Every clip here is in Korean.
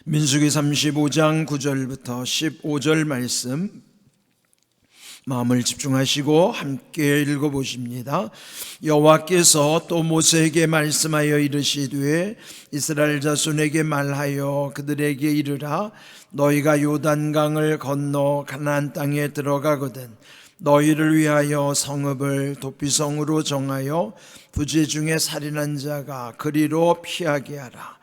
민수기 35장 9절부터 15절 말씀 마음을 집중하시고 함께 읽어보십니다. 여호와께서 또 모세에게 말씀하여 이르시되 이스라엘 자손에게 말하여 그들에게 이르라. 너희가 요단강을 건너 가나안 땅에 들어가거든 너희를 위하여 성읍을 도피성으로 정하여 부지 중에 살인한 자가 그리로 피하게 하라.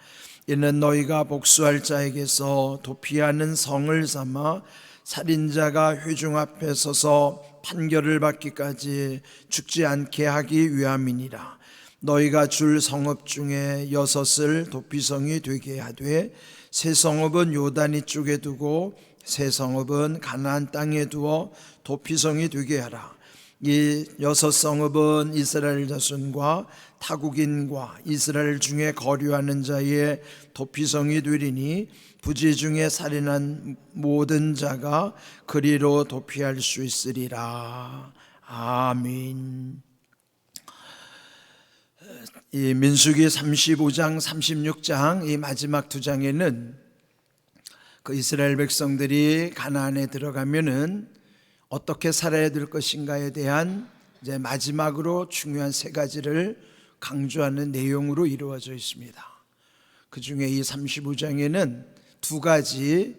이는 너희가 복수할 자에게서 도피하는 성을 삼아 살인자가 회중 앞에 서서 판결을 받기까지 죽지 않게 하기 위함이니라. 너희가 줄 성읍 중에 6을 도피성이 되게 하되 세 성읍은 요단 이쪽에 두고 세 성읍은 가나안 땅에 두어 도피성이 되게 하라. 이 6성읍은 이스라엘 자손과 타국인과 이스라엘 중에 거류하는 자의 도피성이 되리니 부지 중에 살인한 모든 자가 그리로 도피할 수 있으리라. 아멘. 이 민수기 35장 36장 이 마지막 두 장에는 그 이스라엘 백성들이 가나안에 들어가면은 어떻게 살아야 될 것인가에 대한 이제 마지막으로 중요한 세 가지를 강조하는 내용으로 이루어져 있습니다. 그 중에 이 35장에는 두 가지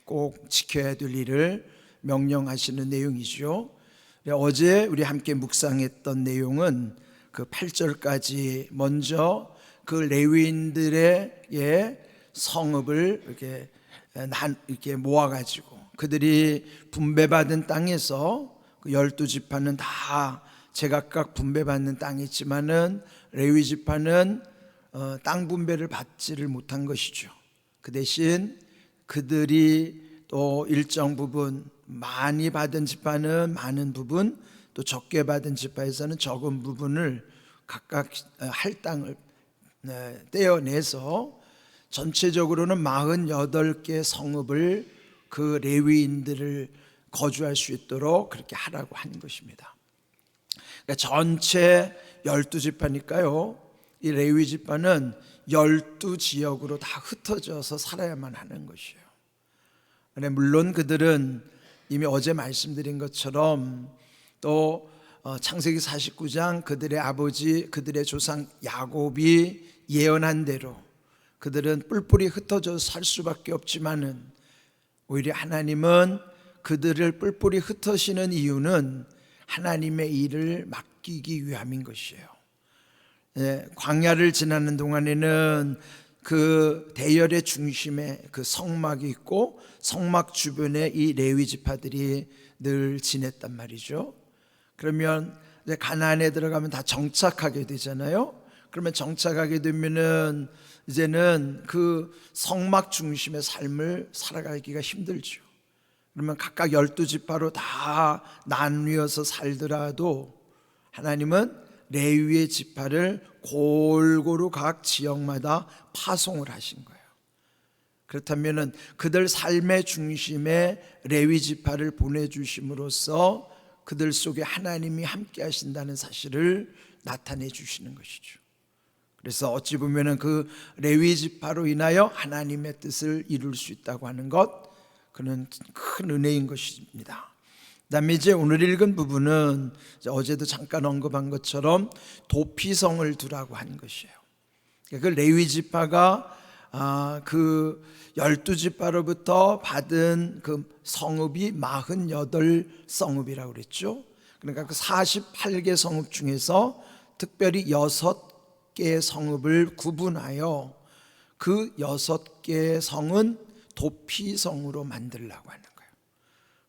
꼭 지켜야 될 일을 명령하시는 내용이죠. 어제 우리 함께 묵상했던 내용은 그 8절까지 먼저 그 레위인들의 성읍을 이렇게 모아가지고 그들이 분배받은 땅에서 그 12지파는 다 제각각 분배받는 땅이 있지만은 레위 지파는 땅 분배를 받지를 못한 것이죠. 그 대신 그들이 또 일정 부분 많이 받은 지파는 많은 부분, 또 적게 받은 지파에서는 적은 부분을 각각 할 땅을 떼어내서 전체적으로는 48개 성읍을 그 레위인들을 거주할 수 있도록 그렇게 하라고 하는 것입니다. 그러니까 전체 12지파니까요 이 레위 지파는 12지역으로 다 흩어져서 살아야만 하는 것이에요. 물론 그들은 이미 어제 말씀드린 것처럼 또 창세기 49장 그들의 아버지 그들의 조상 야곱이 예언한 대로 그들은 뿔뿔이 흩어져서 살 수밖에 없지만은 오히려 하나님은 그들을 뿔뿔이 흩으시는 이유는 하나님의 일을 맡기기 위함인 것이에요. 광야를 지나는 동안에는 그 대열의 중심에 그 성막이 있고 성막 주변에 이 레위 지파들이 늘 지냈단 말이죠. 그러면 이제 가나안에 들어가면 다 정착하게 되잖아요. 그러면 정착하게 되면은 이제는 그 성막 중심의 삶을 살아가기가 힘들죠. 그러면 각각 12지파로 다 나뉘어서 살더라도 하나님은 레위의 지파를 골고루 각 지역마다 파송을 하신 거예요. 그렇다면은 그들 삶의 중심에 레위 지파를 보내주심으로써 그들 속에 하나님이 함께 하신다는 사실을 나타내 주시는 것이죠. 그래서 어찌 보면은 그 레위 지파로 인하여 하나님의 뜻을 이룰 수 있다고 하는 것, 그는 큰 은혜인 것입니다. 그다음에 이제 오늘 읽은 부분은 어제도 잠깐 언급한 것처럼 도피성을 두라고 하는 것이에요. 그 레위 지파가 그 12지파로부터 받은 그 성읍이 48성읍이라고 그랬죠. 그러니까 그 48개 성읍 중에서 특별히 6개의 성읍을 구분하여 그 6개의 성은 도피성으로 만들려고 하는 거예요.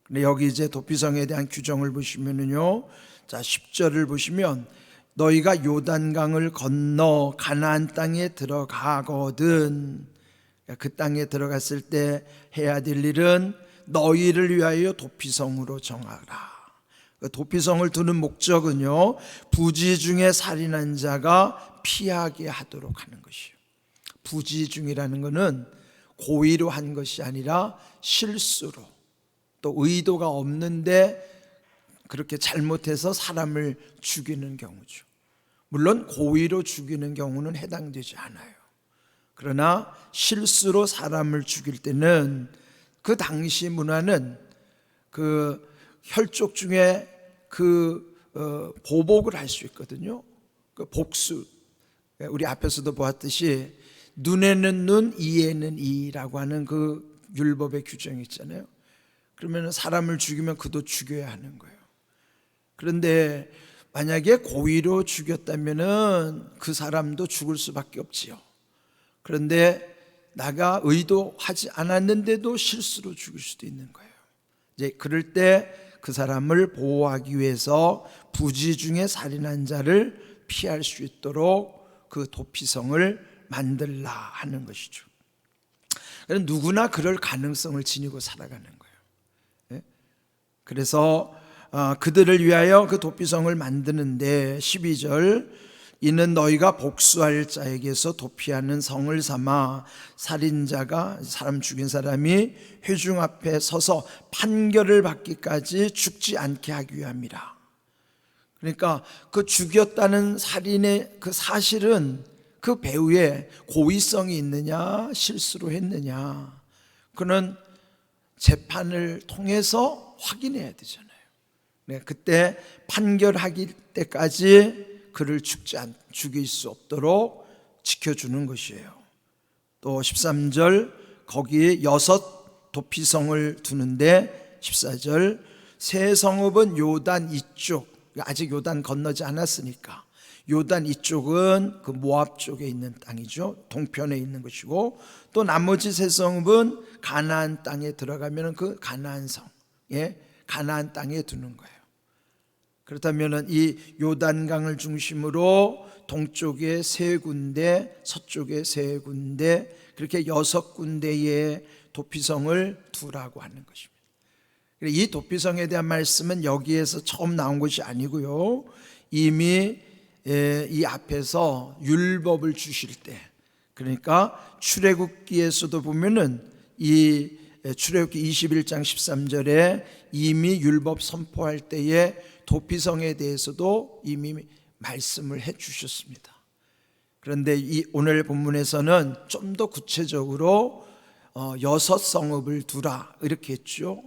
근데 여기 이제 도피성에 대한 규정을 보시면은요, 자 10절을 보시면 너희가 요단강을 건너 가나안 땅에 들어가거든, 그 땅에 들어갔을 때 해야 될 일은 너희를 위하여 도피성으로 정하라. 도피성을 두는 목적은요, 부지 중에 살인한 자가 피하게 하도록 하는 것이에요. 부지 중이라는 것은 고의로 한 것이 아니라 실수로, 또 의도가 없는데 그렇게 잘못해서 사람을 죽이는 경우죠. 물론 고의로 죽이는 경우는 해당되지 않아요. 그러나 실수로 사람을 죽일 때는 그 당시 문화는 그 혈족 중에 보복을 할 수 있거든요. 그 복수. 우리 앞에서도 보았듯이 눈에는 눈, 이에는 이라고 하는 그 율법의 규정이 있잖아요. 그러면 사람을 죽이면 그도 죽여야 하는 거예요. 그런데 만약에 고의로 죽였다면은 그 사람도 죽을 수밖에 없지요. 그런데 나가 의도하지 않았는데도 실수로 죽을 수도 있는 거예요. 이제 그럴 때 그 사람을 보호하기 위해서 부지 중에 살인한 자를 피할 수 있도록 그 도피성을 만들라 하는 것이죠. 누구나 그럴 가능성을 지니고 살아가는 거예요. 그래서 그들을 위하여 그 도피성을 만드는데 12절 이는 너희가 복수할 자에게서 도피하는 성을 삼아 살인자가 사람 죽인 사람이 회중 앞에 서서 판결을 받기까지 죽지 않게 하기 위함이라. 그러니까 그 죽였다는 살인의 그 사실은 그 배후에 고의성이 있느냐 실수로 했느냐 그는 재판을 통해서 확인해야 되잖아요. 그때 판결하기 때까지 그를 죽일 수 없도록 지켜주는 것이에요. 또 13절 거기에 6 도피성을 두는데 14절 세 성읍은 요단 이쪽, 아직 요단 건너지 않았으니까 요단 이쪽은 그 모압 쪽에 있는 땅이죠. 동편에 있는 것이고 또 나머지 세 성읍은 가나안 땅에 들어가면 그 가나안 성에 가나안 땅에 두는 거예요. 그렇다면 이 요단강을 중심으로 동쪽에 3군데, 서쪽에 3군데, 그렇게 6군데의 도피성을 두라고 하는 것입니다. 이 도피성에 대한 말씀은 여기에서 처음 나온 것이 아니고요. 이미 이 앞에서 율법을 주실 때, 그러니까 출애굽기에서도 보면은 이 출애굽기 21장 13절에 이미 율법 선포할 때에 도피성에 대해서도 이미 말씀을 해 주셨습니다. 그런데 이 오늘 본문에서는 좀 더 구체적으로 6 성읍을 두라 이렇게 했죠.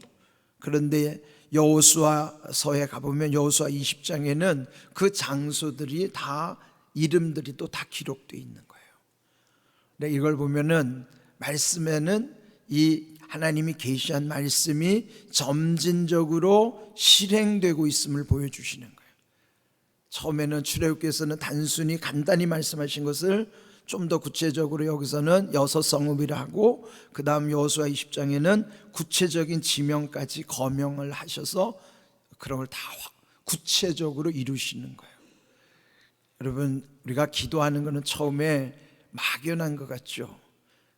그런데 여호수아서에 가보면 여호수아 20장에는 그 장소들이 다 이름들이 또 다 기록되어 있는 거예요. 근데 이걸 보면은 말씀에는 이 하나님이 계시한 말씀이 점진적으로 실행되고 있음을 보여주시는 거예요. 처음에는 출애굽기에서는 단순히 간단히 말씀하신 것을 좀 더 구체적으로 여기서는 6 성읍이라 하고 그 다음 여호수아 20장에는 구체적인 지명까지 거명을 하셔서 그런 걸 다 구체적으로 이루시는 거예요. 여러분 우리가 기도하는 것은 처음에 막연한 것 같죠.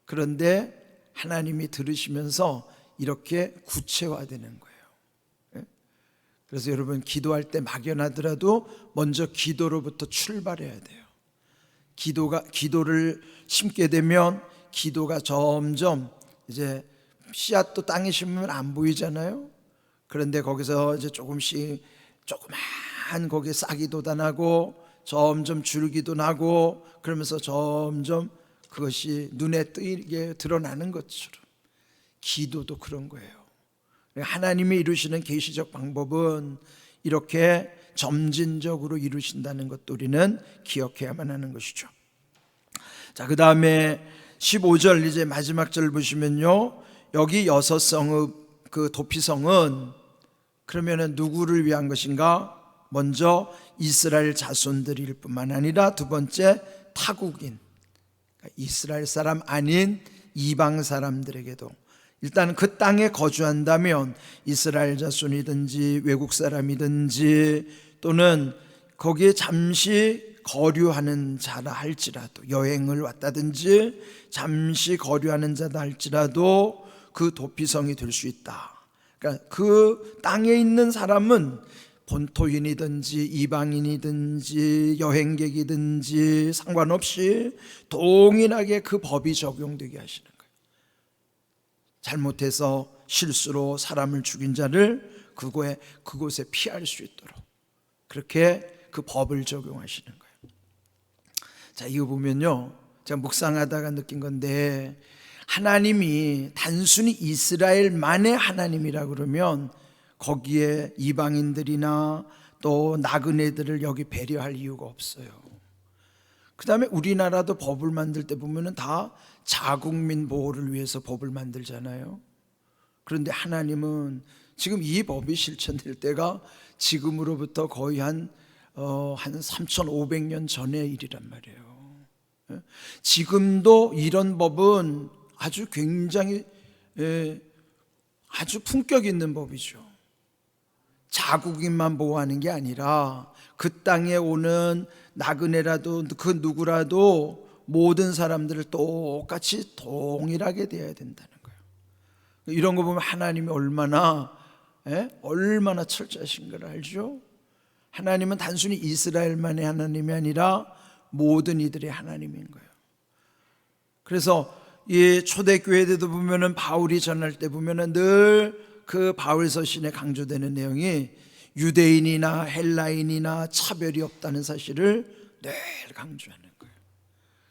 그런데 하나님이 들으시면서 이렇게 구체화되는 거예요. 그래서 여러분 기도할 때 막연하더라도 먼저 기도로부터 출발해야 돼요. 기도를 심게 되면 기도가 점점 이제 씨앗도 땅에 심으면 안 보이잖아요. 그런데 거기서 이제 조금씩 조그만 거기에 싹이 돋아나고 점점 줄기도 나고 그러면서 점점 그것이 눈에 띄게 드러나는 것처럼 기도도 그런 거예요. 하나님이 이루시는 계시적 방법은 이렇게 점진적으로 이루신다는 것도 우리는 기억해야만 하는 것이죠. 자, 그 다음에 15절 이제 마지막 절 보시면요, 여기 6 성읍 그 도피성은 그러면은 누구를 위한 것인가? 먼저 이스라엘 자손들일 뿐만 아니라 두 번째 타국인, 이스라엘 사람 아닌 이방 사람들에게도 일단 그 땅에 거주한다면 이스라엘 자손이든지 외국 사람이든지 또는 거기에 잠시 거류하는 자라 할지라도 여행을 왔다든지 잠시 거류하는 자다 할지라도 그 도피성이 될 수 있다. 그러니까 그 땅에 있는 사람은 본토인이든지 이방인이든지 여행객이든지 상관없이 동일하게 그 법이 적용되게 하시는 거예요. 잘못해서 실수로 사람을 죽인 자를 그곳에 피할 수 있도록 그렇게 그 법을 적용하시는 거예요. 자, 이거 보면요, 제가 묵상하다가 느낀 건데, 하나님이 단순히 이스라엘만의 하나님이라 그러면 거기에 이방인들이나 또 나그네들을 여기 배려할 이유가 없어요. 그 다음에 우리나라도 법을 만들 때 보면은 다 자국민 보호를 위해서 법을 만들잖아요. 그런데 하나님은 지금 이 법이 실천될 때가 지금으로부터 거의 한 3,500년 전의 일이란 말이에요. 지금도 이런 법은 아주 굉장히 아주 품격 있는 법이죠. 자국인만 보호하는 게 아니라 그 땅에 오는 나그네라도 그 누구라도 모든 사람들을 똑같이 동일하게 대해야 된다는 거예요. 이런 거 보면 하나님이 얼마나 철저하신 걸 알죠? 하나님은 단순히 이스라엘만의 하나님이 아니라 모든 이들의 하나님인 거예요. 그래서 이 초대교회 때도 보면은 바울이 전할 때 보면은 늘 그 바울 서신에 강조되는 내용이 유대인이나 헬라인이나 차별이 없다는 사실을 늘 강조하는 거예요.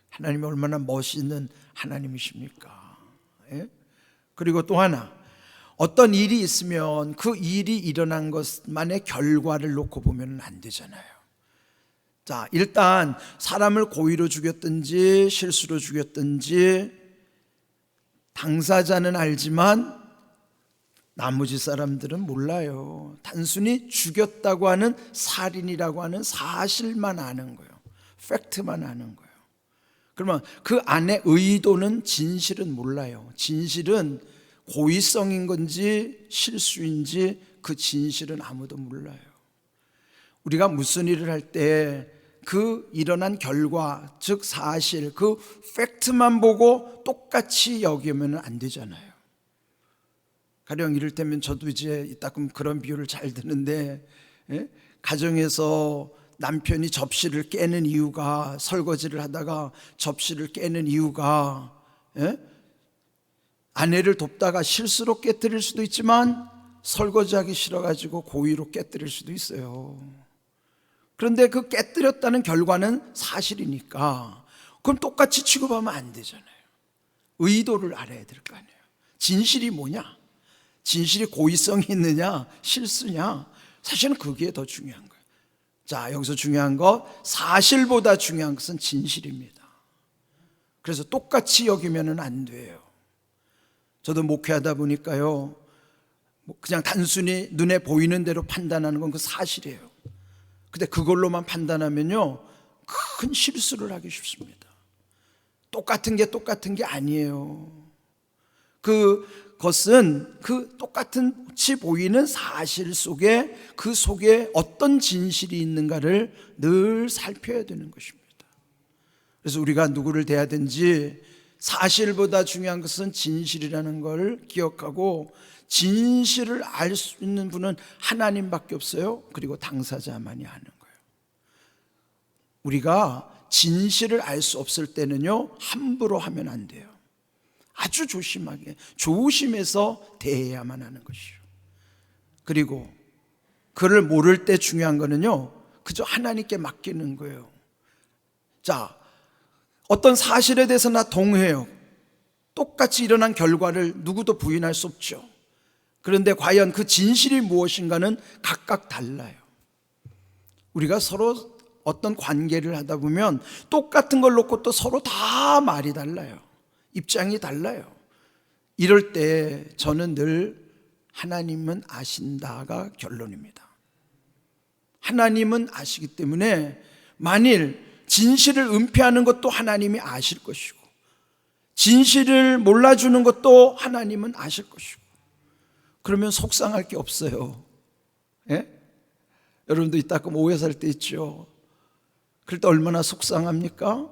하나님이 얼마나 멋있는 하나님이십니까? 그리고 또 하나, 어떤 일이 있으면 그 일이 일어난 것만의 결과를 놓고 보면 안 되잖아요. 자, 일단 사람을 고의로 죽였든지 실수로 죽였든지 당사자는 알지만 나머지 사람들은 몰라요. 단순히 죽였다고 하는 살인이라고 하는 사실만 아는 거예요. 팩트만 아는 거예요. 그러면 그 안에 의도는, 진실은 몰라요. 진실은 고의성인 건지 실수인지 그 진실은 아무도 몰라요. 우리가 무슨 일을 할 때 그 일어난 결과, 즉 사실, 그 팩트만 보고 똑같이 여기면 안 되잖아요. 가령 이를테면 저도 이제 이따금 그런 비유를 잘 드는데, 가정에서 남편이 접시를 깨는 이유가, 설거지를 하다가 접시를 깨는 이유가 아내를 돕다가 실수로 깨뜨릴 수도 있지만 설거지하기 싫어가지고 고의로 깨뜨릴 수도 있어요. 그런데 그 깨뜨렸다는 결과는 사실이니까 그럼 똑같이 취급하면 안 되잖아요. 의도를 알아야 될 거 아니에요. 진실이 뭐냐? 진실이 고의성이 있느냐 실수냐, 사실은 그게 더 중요한 거예요. 자, 여기서 중요한 것, 사실보다 중요한 것은 진실입니다. 그래서 똑같이 여기면 안 돼요. 저도 목회하다 보니까요, 그냥 단순히 눈에 보이는 대로 판단하는 건 그 사실이에요. 근데 그걸로만 판단하면요 큰 실수를 하기 쉽습니다. 똑같은 게 아니에요. 그것은 그 똑같이 보이는 사실 속에, 그 속에 어떤 진실이 있는가를 늘 살펴야 되는 것입니다. 그래서 우리가 누구를 대하든지 사실보다 중요한 것은 진실이라는 걸 기억하고, 진실을 알 수 있는 분은 하나님밖에 없어요. 그리고 당사자만이 아는 거예요. 우리가 진실을 알 수 없을 때는요 함부로 하면 안 돼요. 아주 조심하게, 조심해서 대해야만 하는 것이요. 그리고 그를 모를 때 중요한 거는요 그저 하나님께 맡기는 거예요. 자, 어떤 사실에 대해서 나 동의해요. 똑같이 일어난 결과를 누구도 부인할 수 없죠. 그런데 과연 그 진실이 무엇인가는 각각 달라요. 우리가 서로 어떤 관계를 하다 보면 똑같은 걸 놓고 또 서로 다 말이 달라요. 입장이 달라요. 이럴 때 저는 늘 하나님은 아신다가 결론입니다. 하나님은 아시기 때문에 만일 진실을 은폐하는 것도 하나님이 아실 것이고, 진실을 몰라주는 것도 하나님은 아실 것이고, 그러면 속상할 게 없어요. 여러분도 이따금 오해 살 때 있죠. 그럴 때 얼마나 속상합니까?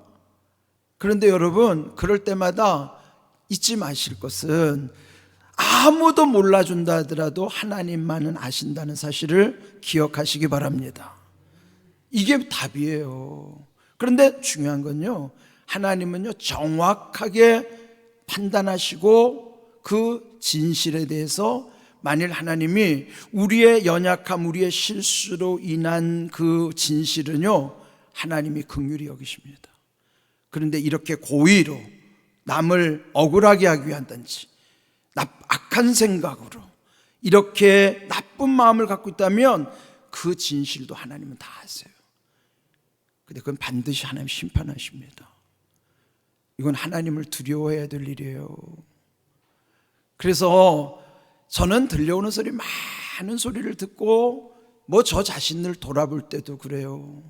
그런데 여러분, 그럴 때마다 잊지 마실 것은 아무도 몰라준다 하더라도 하나님만은 아신다는 사실을 기억하시기 바랍니다. 이게 답이에요. 그런데 중요한 건요, 하나님은요 정확하게 판단하시고 그 진실에 대해서, 만일 하나님이 우리의 연약함, 우리의 실수로 인한 그 진실은요 하나님이 긍휼히 여기십니다. 그런데 이렇게 고의로 남을 억울하게 하기 위한단지 악한 생각으로 이렇게 나쁜 마음을 갖고 있다면 그 진실도 하나님은 다 아세요. 근데 그건 반드시 하나님 심판하십니다. 이건 하나님을 두려워해야 될 일이에요. 그래서 저는 들려오는 소리, 많은 소리를 듣고 저 자신을 돌아볼 때도 그래요.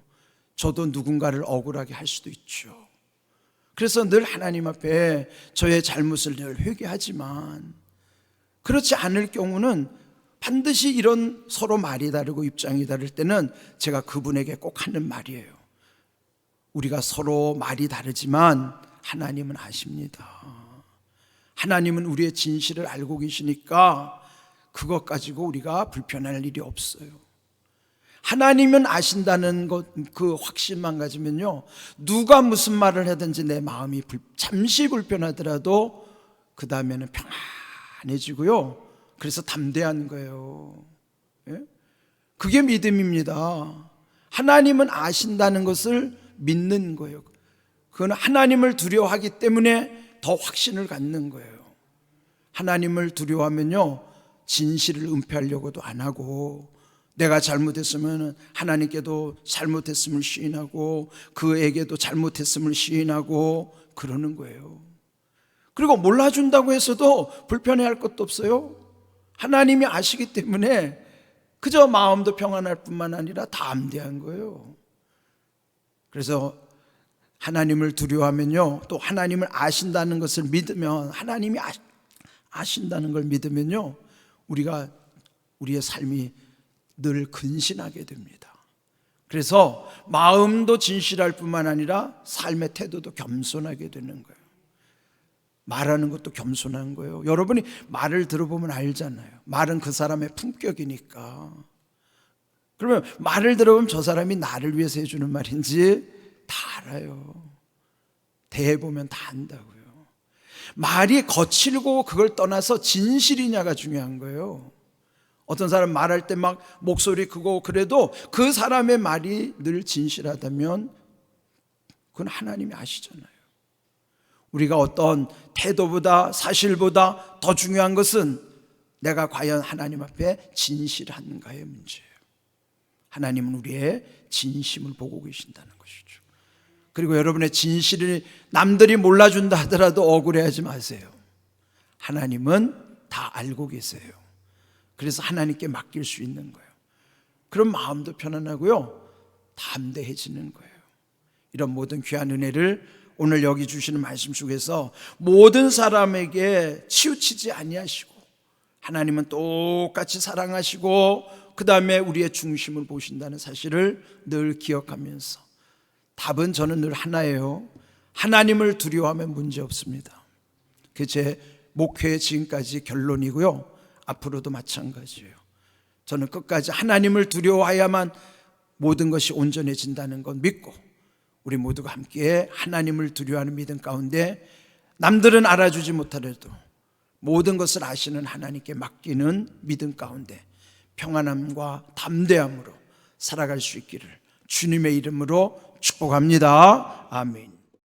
저도 누군가를 억울하게 할 수도 있죠. 그래서 늘 하나님 앞에 저의 잘못을 늘 회개하지만, 그렇지 않을 경우는 반드시 이런 서로 말이 다르고 입장이 다를 때는 제가 그분에게 꼭 하는 말이에요. 우리가 서로 말이 다르지만 하나님은 아십니다. 하나님은 우리의 진실을 알고 계시니까 그것 가지고 우리가 불편할 일이 없어요. 하나님은 아신다는 것, 그 확신만 가지면요, 누가 무슨 말을 하든지 내 마음이 잠시 불편하더라도 그 다음에는 평안해지고요. 그래서 담대한 거예요. 예? 그게 믿음입니다. 하나님은 아신다는 것을 믿는 거예요. 그건 하나님을 두려워하기 때문에 더 확신을 갖는 거예요. 하나님을 두려워하면요, 진실을 은폐하려고도 안 하고, 내가 잘못했으면 하나님께도 잘못했음을 시인하고 그에게도 잘못했음을 시인하고 그러는 거예요. 그리고 몰라준다고 해서도 불편해할 것도 없어요. 하나님이 아시기 때문에 그저 마음도 평안할 뿐만 아니라 담대한 거예요. 그래서 하나님을 두려워하면요, 또 하나님을 아신다는 것을 믿으면, 하나님이 아신다는 걸 믿으면요, 우리의 삶이 늘 근신하게 됩니다. 그래서 마음도 진실할 뿐만 아니라 삶의 태도도 겸손하게 되는 거예요. 말하는 것도 겸손한 거예요. 여러분이 말을 들어보면 알잖아요. 말은 그 사람의 품격이니까. 그러면 말을 들어보면 저 사람이 나를 위해서 해주는 말인지 다 알아요. 대해보면 다 안다고요. 말이 거칠고 그걸 떠나서 진실이냐가 중요한 거예요. 어떤 사람 말할 때 막 목소리 크고 그래도 그 사람의 말이 늘 진실하다면 그건 하나님이 아시잖아요. 우리가 어떤 태도보다 사실보다 더 중요한 것은 내가 과연 하나님 앞에 진실한가의 문제예요. 하나님은 우리의 진심을 보고 계신다는 것이죠. 그리고 여러분의 진실을 남들이 몰라준다 하더라도 억울해하지 마세요. 하나님은 다 알고 계세요. 그래서 하나님께 맡길 수 있는 거예요. 그런 마음도 편안하고요, 담대해지는 거예요. 이런 모든 귀한 은혜를 오늘 여기 주시는 말씀 속에서 모든 사람에게 치우치지 아니하시고, 하나님은 똑같이 사랑하시고 그 다음에 우리의 중심을 보신다는 사실을 늘 기억하면서, 답은 저는 늘 하나예요. 하나님을 두려워하면 문제 없습니다. 그게 제 목회의 지금까지 결론이고요, 앞으로도 마찬가지예요. 저는 끝까지 하나님을 두려워해야만 모든 것이 온전해진다는 건 믿고, 우리 모두가 함께 하나님을 두려워하는 믿음 가운데 남들은 알아주지 못하더라도 모든 것을 아시는 하나님께 맡기는 믿음 가운데 평안함과 담대함으로 살아갈 수 있기를 주님의 이름으로 축복합니다. 아멘.